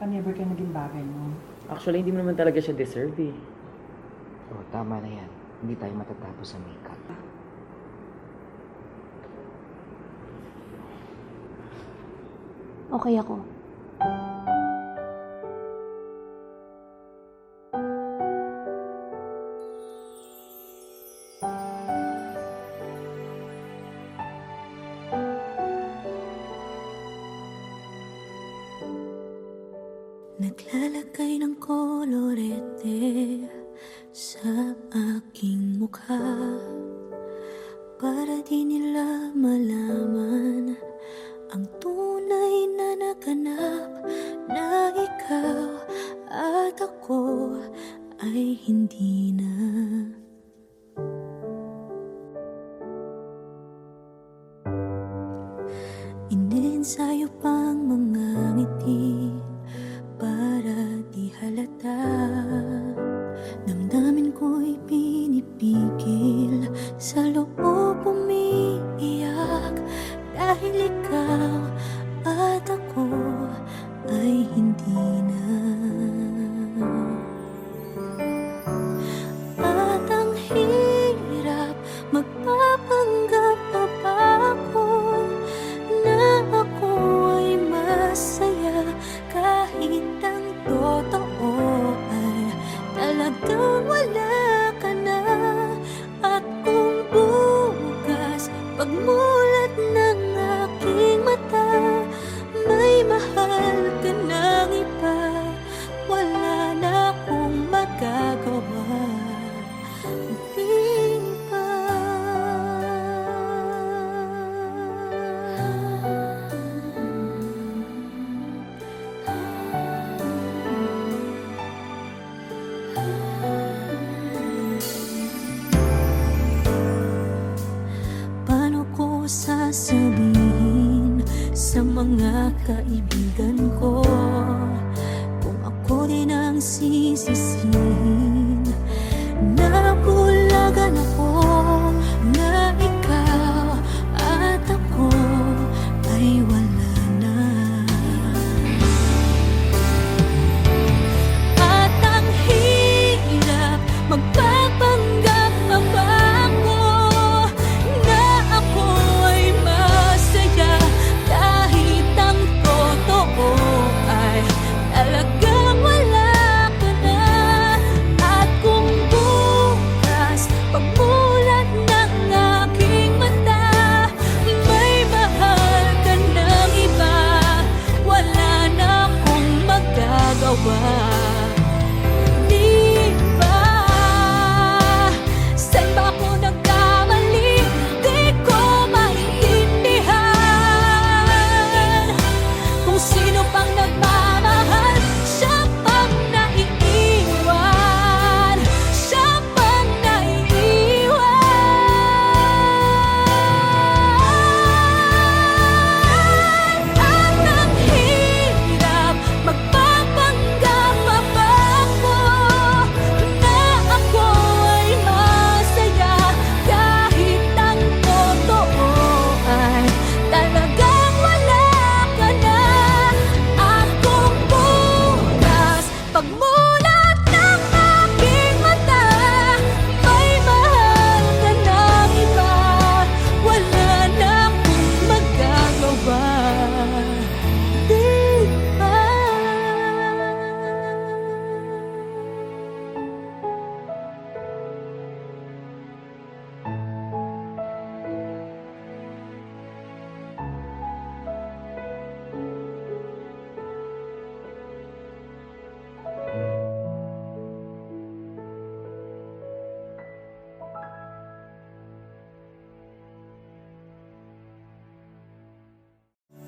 Saka never ka naging bagay mo. Actually, hindi mo naman talaga siya deserve eh. Oh, tama na yan. Hindi tayo matatapos sa makeup. Okay ako. Naglalagay ng kolorete sa aking mukha para di nila malaman ang tunay na naganap, na ikaw at ako ay hindi na. Inensayo pang mga ngiti para di halata. Damdamin ko'y pinipigil, sa loob umiiyak, dahil ikaw at ako ay hindi na. At ang hirap, magpapanggap pa ba ako na ako ay masaya, kahit ang totoo ay talagang wala ka na. At kung bukas pagmulat ng aking mata, may mahal ka ng iba, wala na akong magagawa. Di ba? Paano ko sasabihin sa mga kaibigan ko kung ako din ang sisisihin? Nabulagan ako na ikaw at ako ay wala na. At ang hirap, magpapanggap pa ba ako na ako ay masaya, kahit ang totoo ay talagang wala ka na. At kung bukas pagmulat ng aking mata, may mahal ka ng iba, wala na akong magagawa. Di ba? Saan ba ako nagkamali? Di ko maintindihan. Kung sino pang nagmamahal, siya pang naiiwan, siya pang naiiwan. At ang hirap, magpapanggap pa ba ako na ako ay masaya, kahit ang totoo ay talagang wala ka na. At kung bukas pagmulat ng aking mata, may mahal ka ng iba, wala na akong magagawa. Di ba?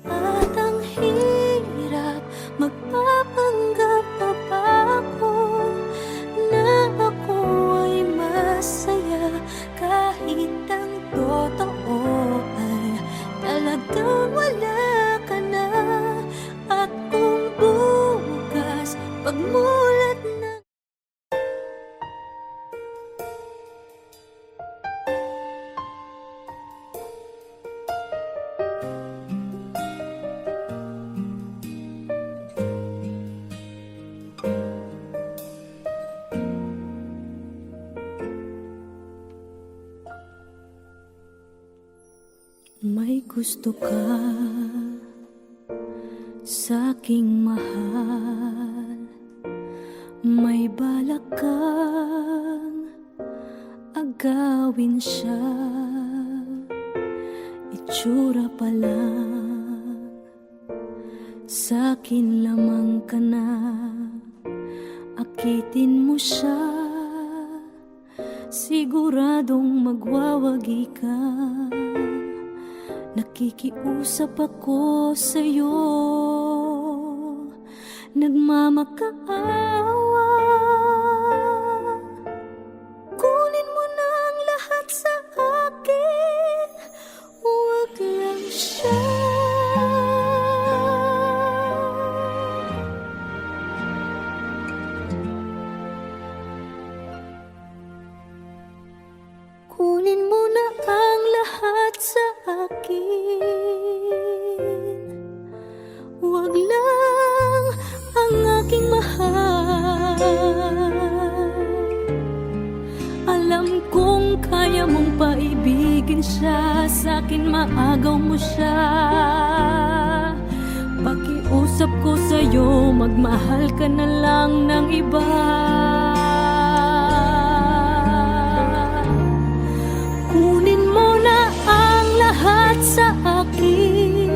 At ang hirap, magpapanggap pa ba ako na ako ay masaya, kahit ang totoo ay talagang wala ka na. At kung bukas pagmulat ng gusto ka sa'king mahal, may balak kang agawin siya. Itsura pa lang, sa'kin lamang ka na. Akitin mo siya, siguradong magwawagi ka. Nakikiusap ako sa'yo, nagmamakaawa. Kunin mo na ang lahat sa akin, huwag lang siya. Kunin mo na ang lahat sa akin, huwag lang ang aking mahal. Alam kong kaya mong paibigin siya, sa'kin maagaw mo siya. Pakiusap ko sa'yo, magmahal ka na lang ng iba. Kunin mo na ang lahat sa akin,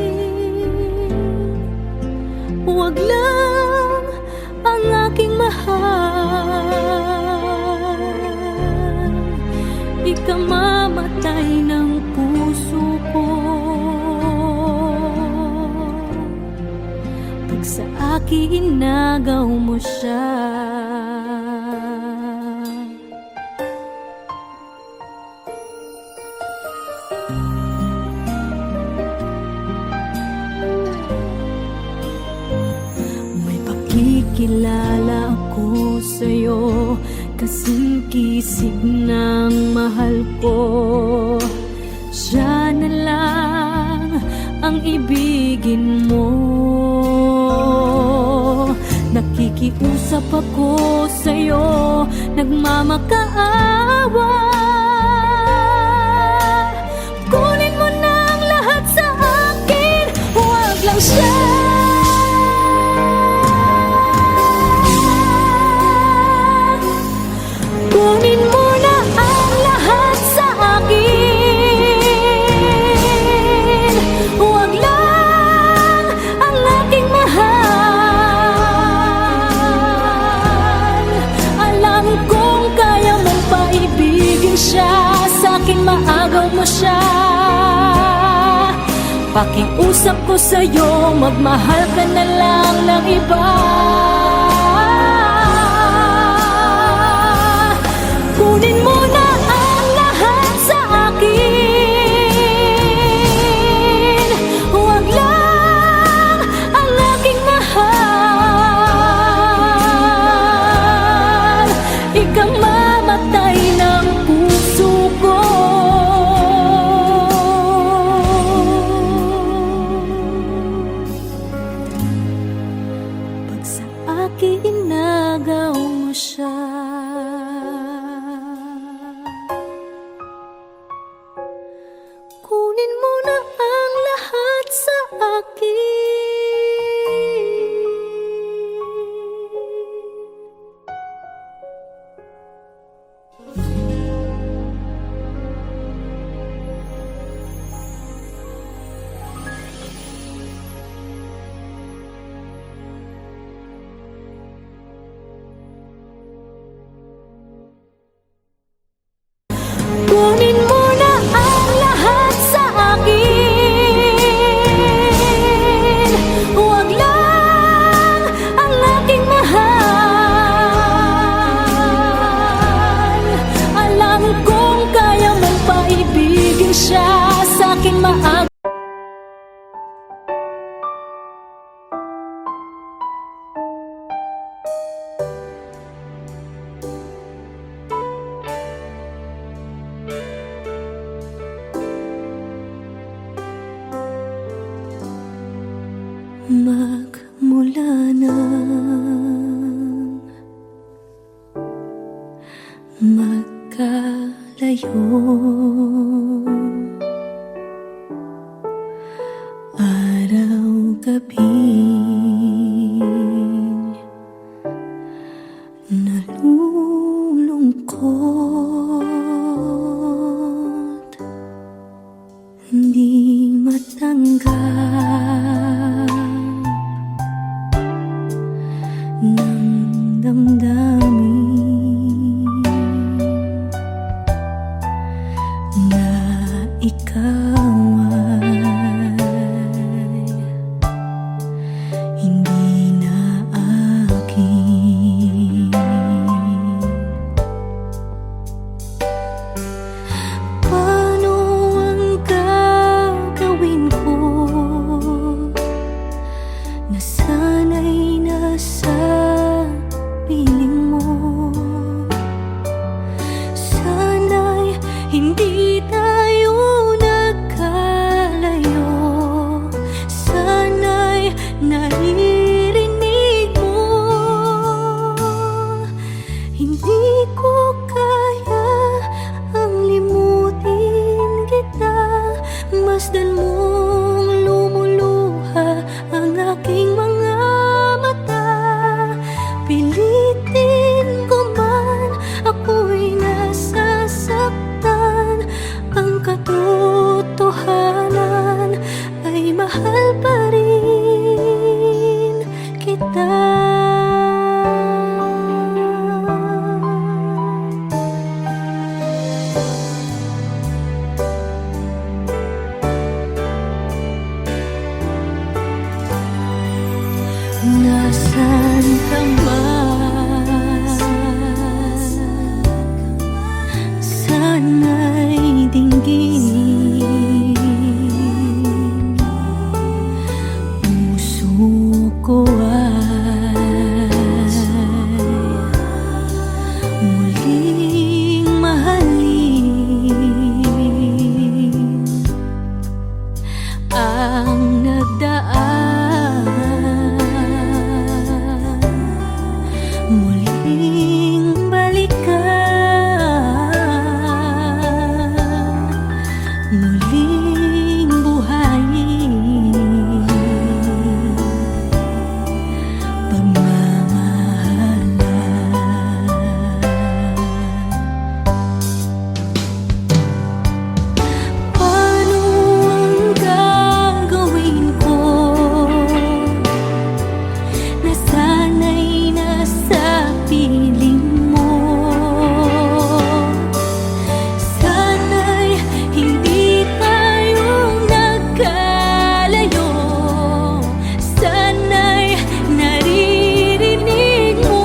huwag lang ang aking mahal. Ikamamatay ng puso ko pag sa akin inagaw mo siya. Kilala ako sa'yo, kasing kisig ng mahal ko. Siya na lang ang ibigin mo. Nakikiusap ako sa'yo, nagmamakaawa. Kunin mo na ang lahat sa akin, huwag lang siya. Kunin mo na ang lahat sa akin, huwag lang ang aking mahal. Alam kong kaya mong paibigin siya, sa'kin maagaw mo siya. Pakiusap ko sa'yo, magmahal ka na lang ng iba. Kunin mo na ang lahat sa akin, huwag lang ang aking mahal. Ikamamatay ng puso ko pag sa akin inagaw mo siya. Kunin mo na ang lahat sa akin. Kunin mo na ang lahat sa akin, huwag lang ang aking mahal. Alam kong kaya mong paibigin siya, sa'kin maagaw. Magmula nang magkalayo, ng damdamin na ikaw ay hindi na akin. Paano ang gagawin ko na sana'y nasa piling mo? Sana'y hindi tayo nagkalayo. Sana'y naririnig mo. Hindi ko kaya ang limutin kita. Masdan mong lumuluha ang aking mga mata. Pilitin ko man, ako'y nasasaktan. Ang katotohanan ay mahal pa rin kita. Nasaan ka man? Sana'y dinggin. Puso ko ay muling mahalin ang nagdaan. Muling balikan, muling buhayin pagmamahalan. Paano ang gagawin ko na sana'y nasa piling mo? Sana'y hindi tayo nagkalayo. Sana'y naririnig mo.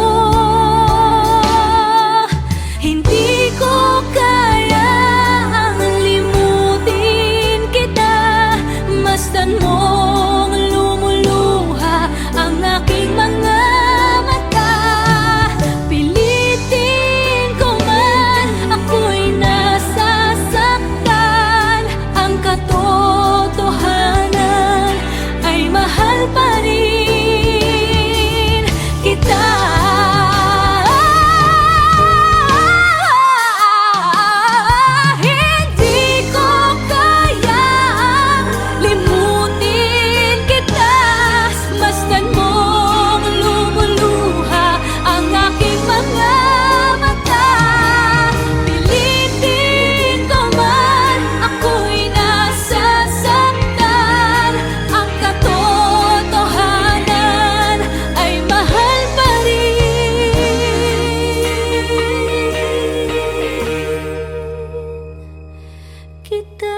Hindi ko kaya ang limutin kita. Masdan mong lumuluha ang aking mga mata. Pilitin ko man, ako'y nasasaktan. Ang katotohanan ay mahal pa rin kita. Hindi ko kayang limutin kita. Masdan mong lumuluha ang aking mga mata. Pilitin ko man, ako'y nasasaktan. Ang katotohanan ay mahal pa rin kita.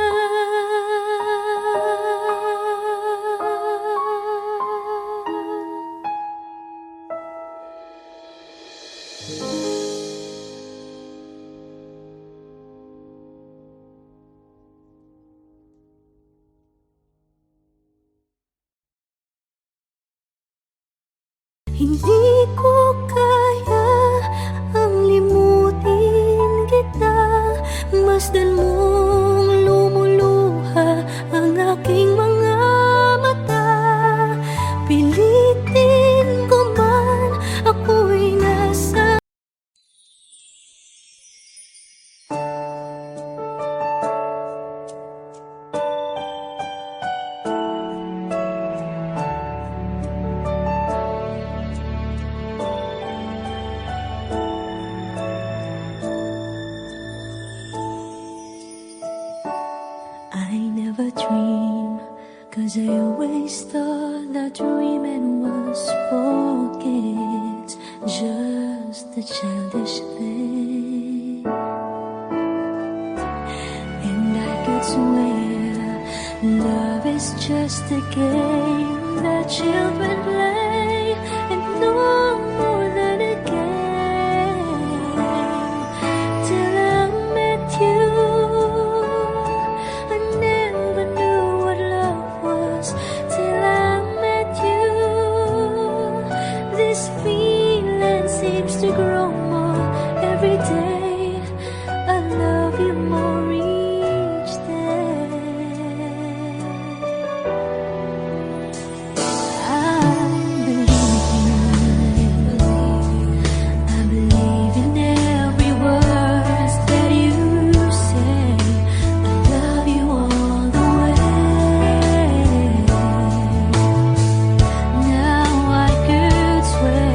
Hindi ko kaya ang limutin kita. Masdan mong lumuluha ang aking mga mata. Pilitin ko man, ako'y nasa never dream, 'cause I always thought that dreaming was forget. childishly, and I could swear love is just a game that children play, and no more than a game. Till I met you, I never knew what love was. Till I met you, this feeling seems to grow more every day. I love you more each day. I believe in every word that you say. I love you all the way. Now I could swear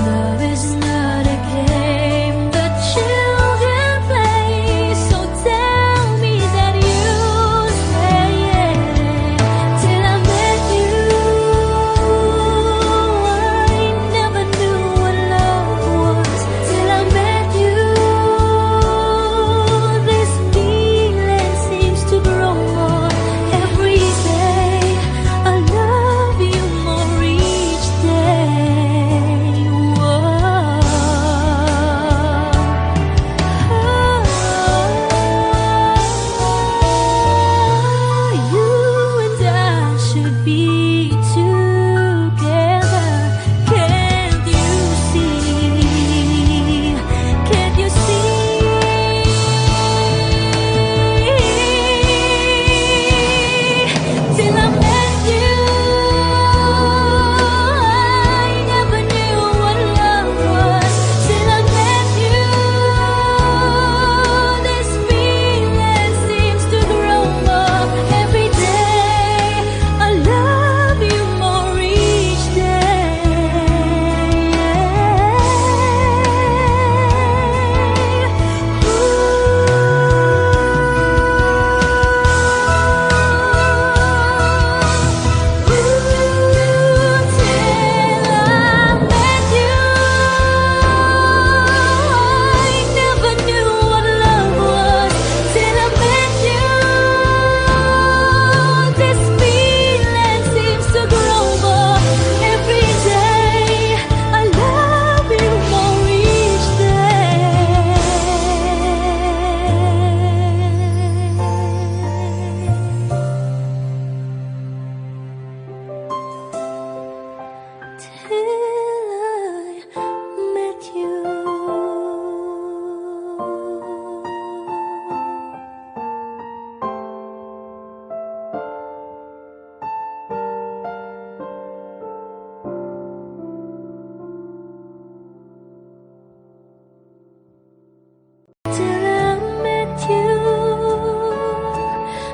love is not a game that children play. So tell me that you stay. Till I met you, I never knew what love was. Till I met you, this feeling seems to grow more every day. I love you more each day. You and I should be together. Can't you see? Can't you see? Till I met you, I never knew what love was. Till I met you, this feeling seems to grow more every day. I love you more each till I met you,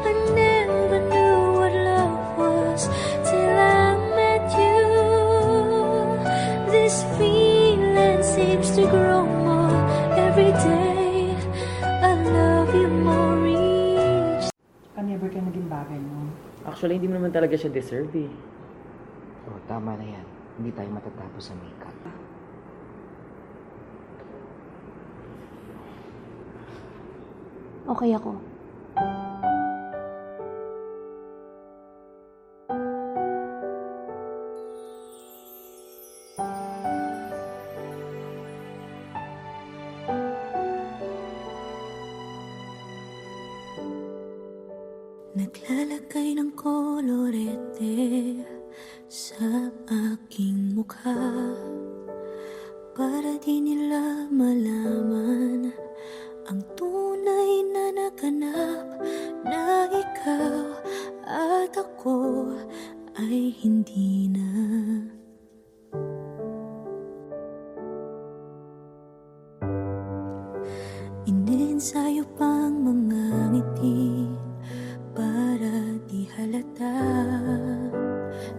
I never knew what love was. Till I met you, this feeling seems to grow more every day. I love you more each. Never ka naging bagay mo. Actually, hindi mo naman talaga siya deserve eh. Oh, tama na yan. Hindi tayo matatapos sa makeup. Okay ako. Naglalagay ng kolorete sa aking mukha para di nila malaman ang tunay na naganap, na ikaw at ako ay hindi na. Inensayo pang mga ngiti para di halata.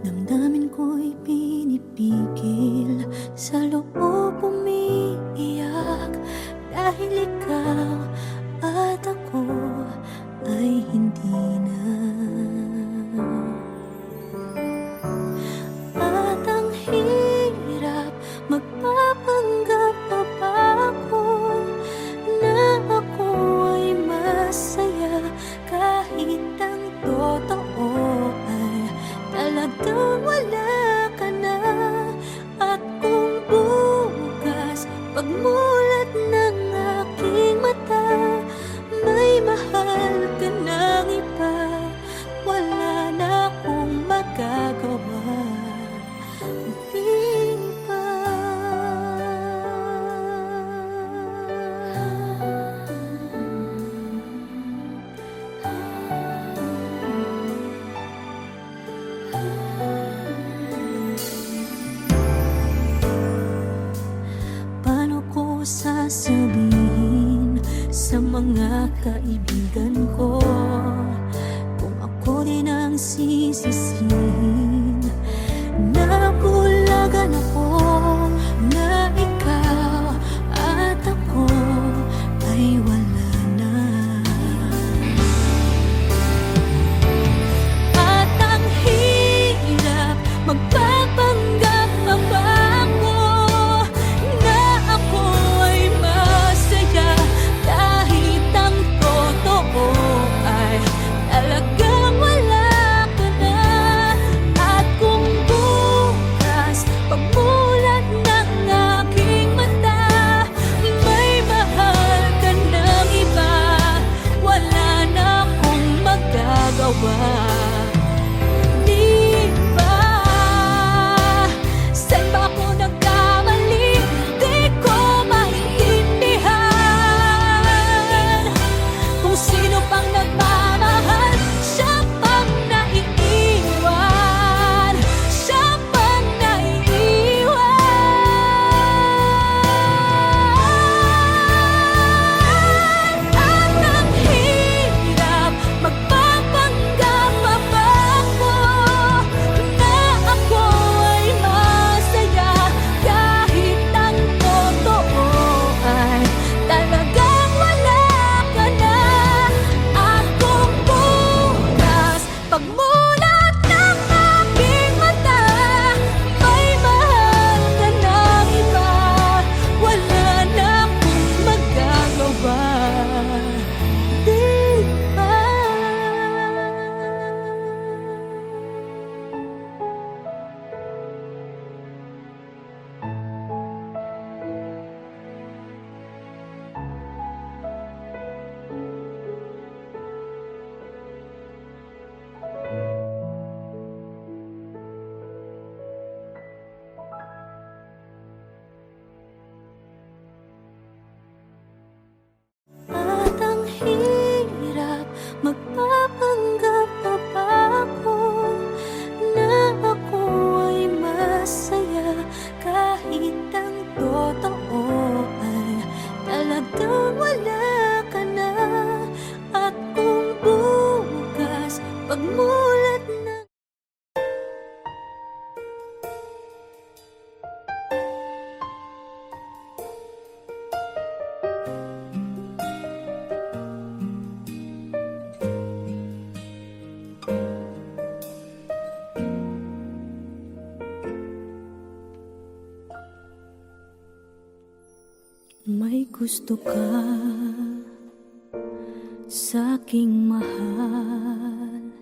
Damdamin ko'y pinipigil, sa loob umiiyak, dahil ikaw at ako ay hindi na. At ang hirap magpapanggap pa ba sasabihin sa mga kaibigan ko kung ako din ang sisisihin? Nabulagan ako na ikaw at ako ay wala na. At ang hirap magpapanggap pa ba ako na ako ay masaya kahit ang totoo ay talagang wala ka na. At kung bukas pagmulat ng aking mata may mahal ka ng iba, wala na akong magagawa. Di ba? Saan ba ako nagkamali? Di ko maintindihan. Kung sino pang nagmamahal, siya pang naiiwan. Siya pang naiiwan. At ang hirap magpapanggap pa ba ako na ako ay masaya kahit ang totoo ay talagang wala ka na. At kung bukas pagmulat ng aking mata may mahal ka ng iba, wala na akong magagawa. Di ba? At ang hirap magpapanggap pa ba ako na ako ay masaya kahit ang totoo ay talagang wala ka na. At kung bukas pagmulat ng may gusto ka sa aking mahal,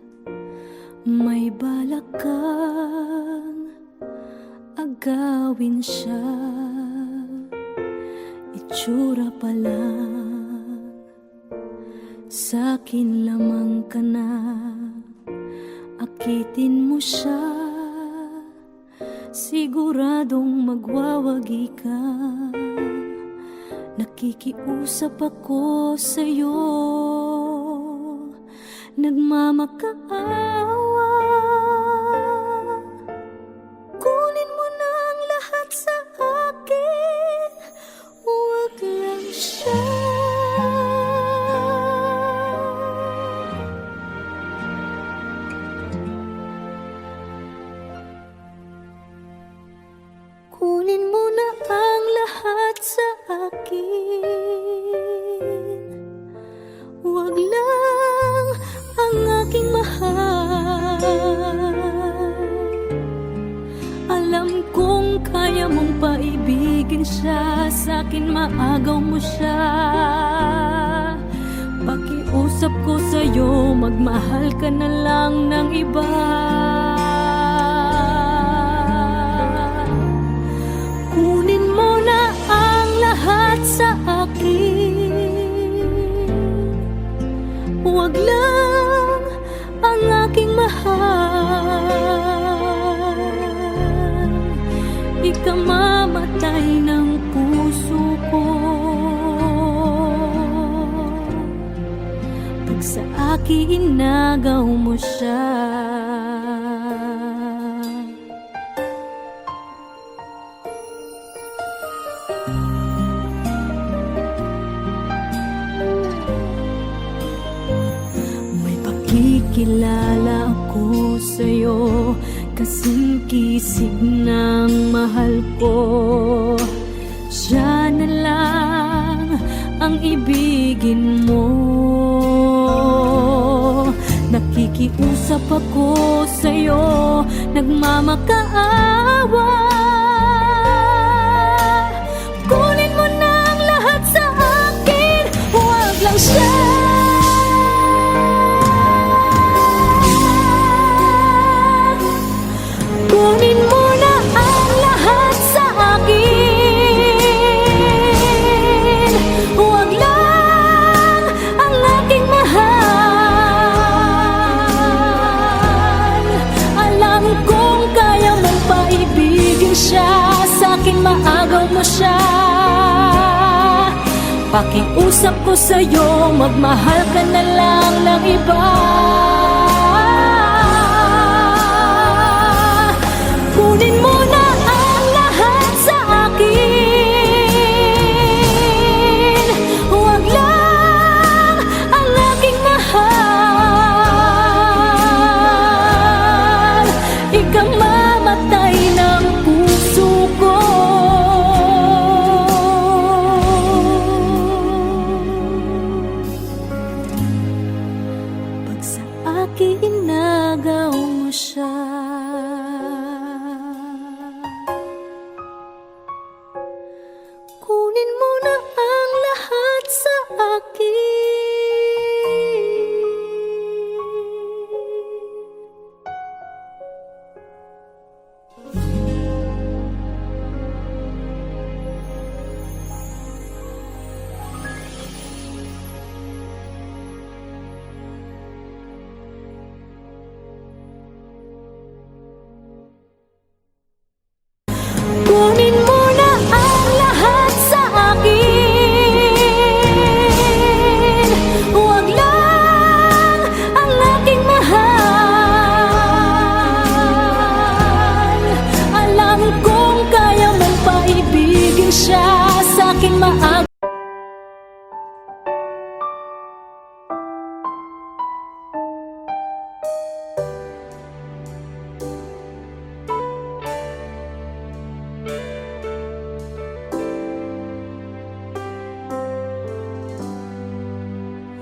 may balak kang agawin siya, itsura pa lang sa akin lamang ka na. Akitin mo siya, siguradong magwawagi ka. Nakikiusap ako sa'yo, nagmamakaawa. Kunin mo na ang lahat sa akin, huwag lang siya. Kunin mo na ang lahat sa akin, huwag lang ang aking mahal. Alam kong kaya mong paibigin siya, sa akin maagaw mo siya. Pakiusap ko sa'yo, magmahal ka na lang ng iba. Kunin mo na ang lahat sa akin, huwag lang ang aking mahal. Ikamamatay ng puso ko pag sa akin inagaw mo siya. Nagpakilala ako sa'yo, kasing kisig ng mahal ko. Siya na lang ang ibigin mo. Nakikiusap ako sa'yo, nagmamakaawa. Kunin mo na ang lahat sa akin, huwag lang siya. Kunin mo na ang lahat sa akin, huwag lang ang aking mahal. Alam kong kaya mong paibigin siya, sa'kin maagaw mo siya. Pakiusap ko sa'yo, magmahal ka na lang ng iba. Kunin mo na ang lahat sa akin, huwag lang ang aking mahal. Ikaw mamatay ng puso ko. Pag sa akin inagaw mo siya, kunin mo na ang lahat sa akin. Kunin mo na ang lahat sa akin, huwag lang ang aking mahal. Alam kong kaya mong paibigin siya, sa'kin maagaw.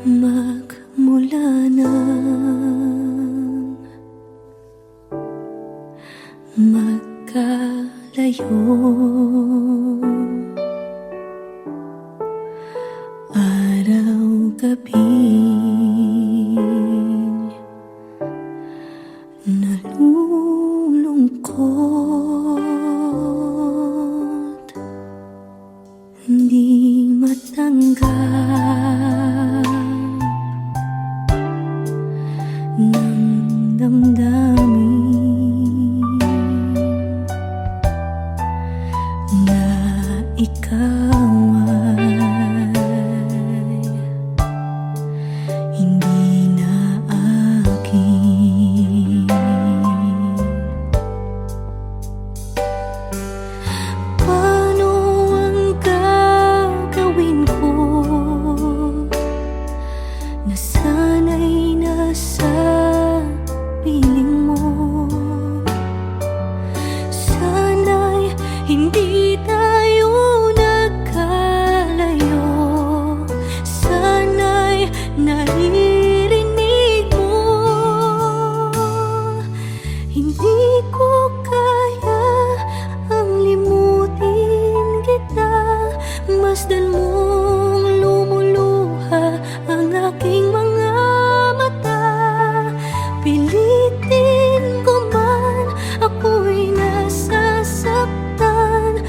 Magmula nang magkalayo, araw-gabi nalulungkot, hindi matanggap ng damdamin na ikaw ay hindi na akin. Paano ang gagawin ko na sana'y nasa piling mo? Sana'y hindi tayo nagkalayo. Sana'y naririnig mo. Hindi ko kaya ang limutin kita. Masdan mong lumuluha ang aking mga mata. Pilitin ko man, ako'y nasasaktan.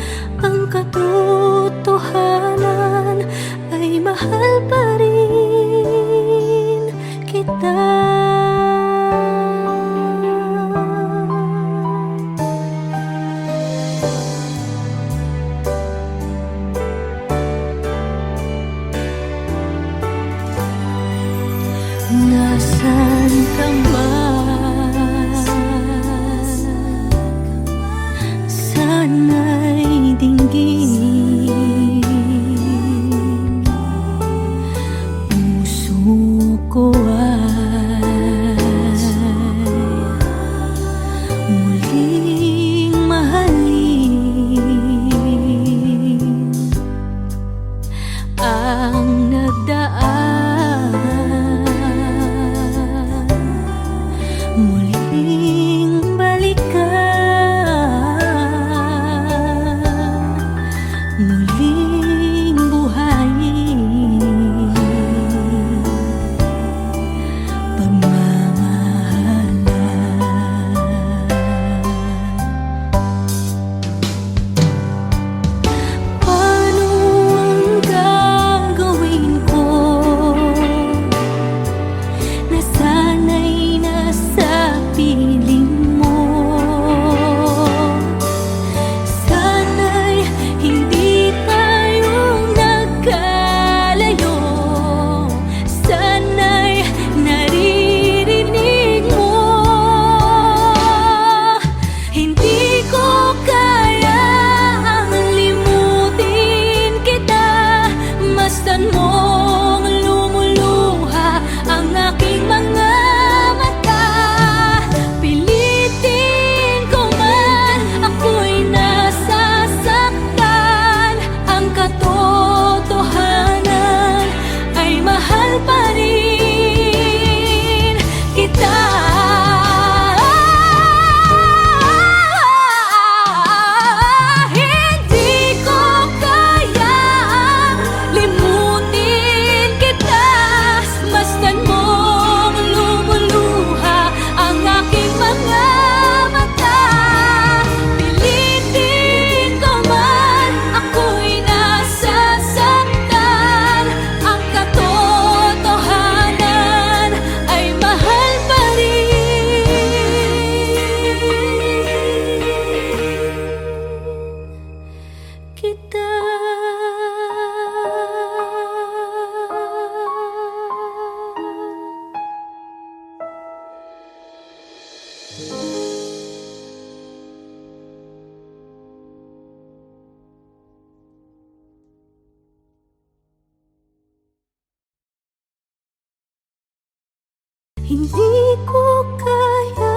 Hindi ko kaya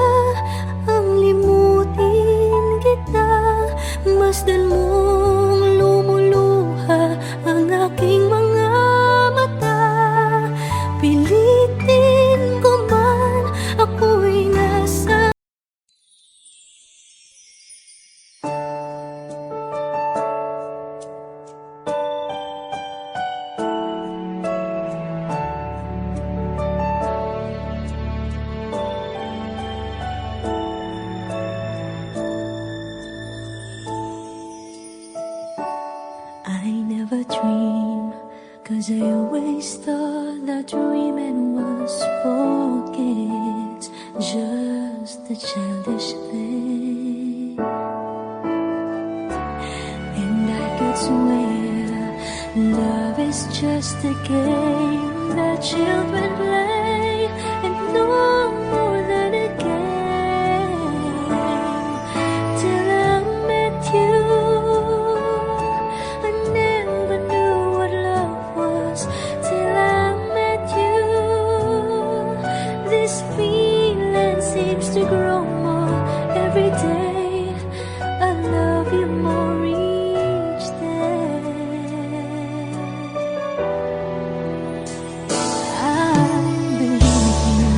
ang limutin kita. Masdan mong lumuluha ang aking mga mata. Pilitin ko man, ako'y nasa I never dream, 'cause I always thought that dreaming was for kids, just a childish thing. And I could swear love is just a game that children play, and no more than a game. Till I met you, I never knew what love was. Till I met you, this feeling seems to grow more every day. I love you more each day. I'm believing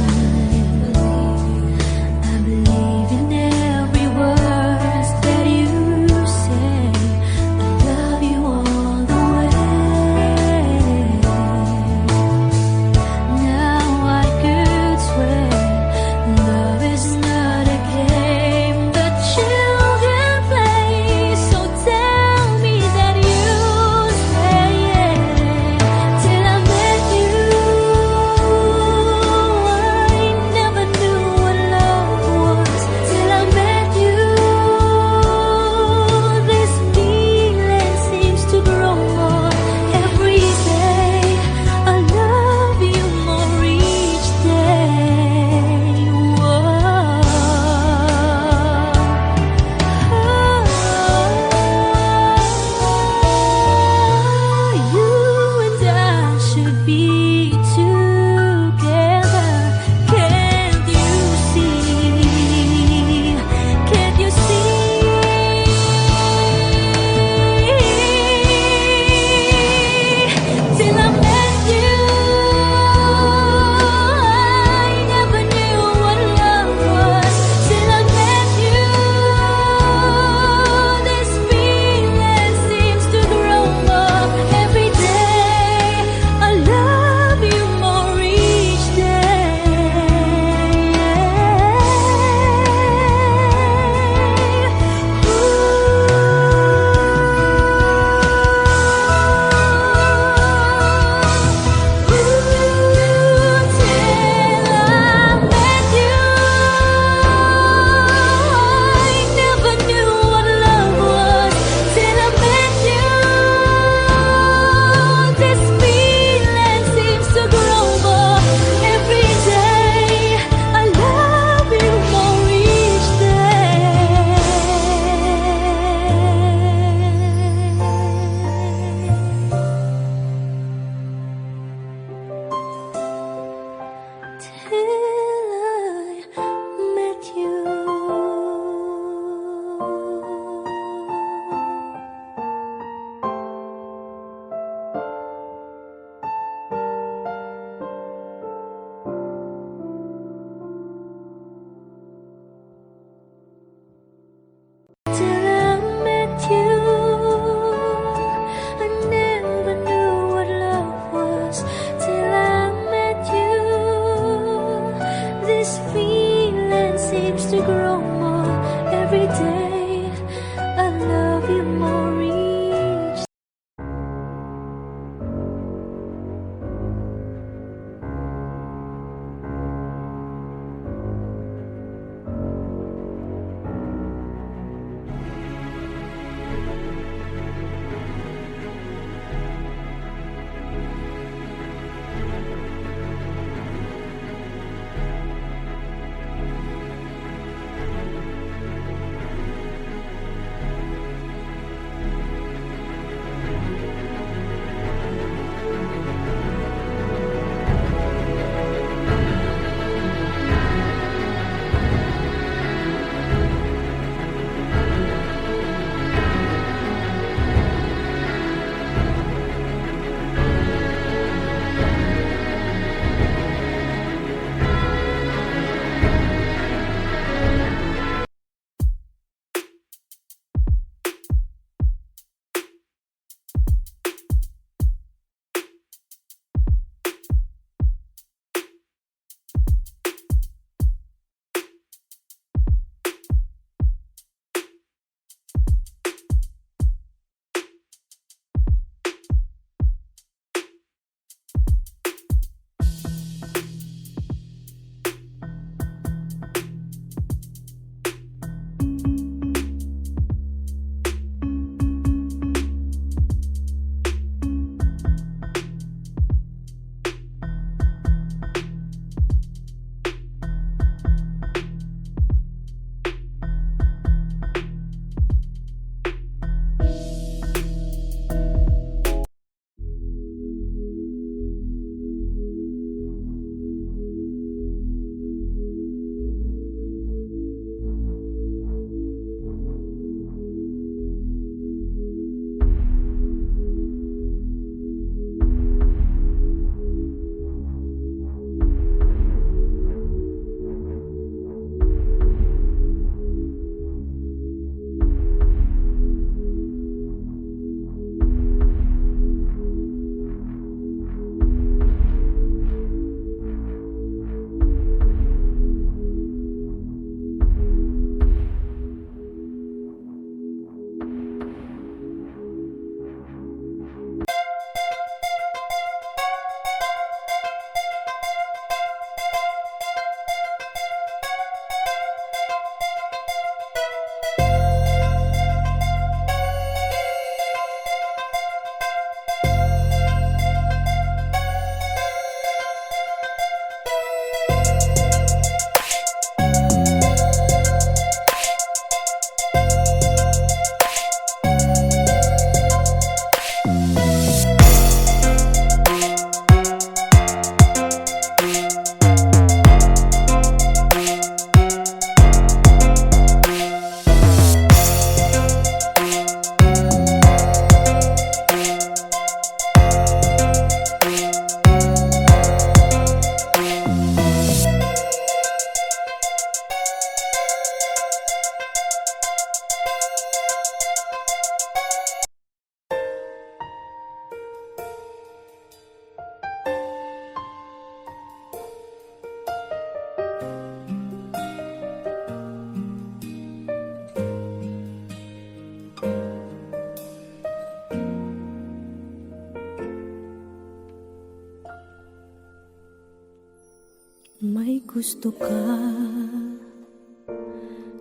gusto ka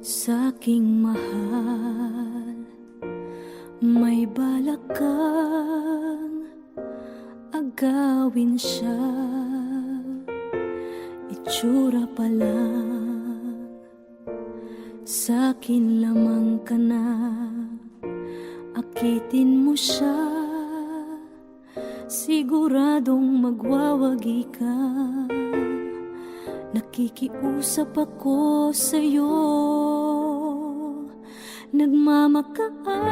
sa'king mahal, may balak kang agawin siya. Itsura pa lang, sa'kin lamang ka na. Akitin mo siya, siguradong magwawagi ka. Nakikiusap ako sa'yo, nagmamakaawa.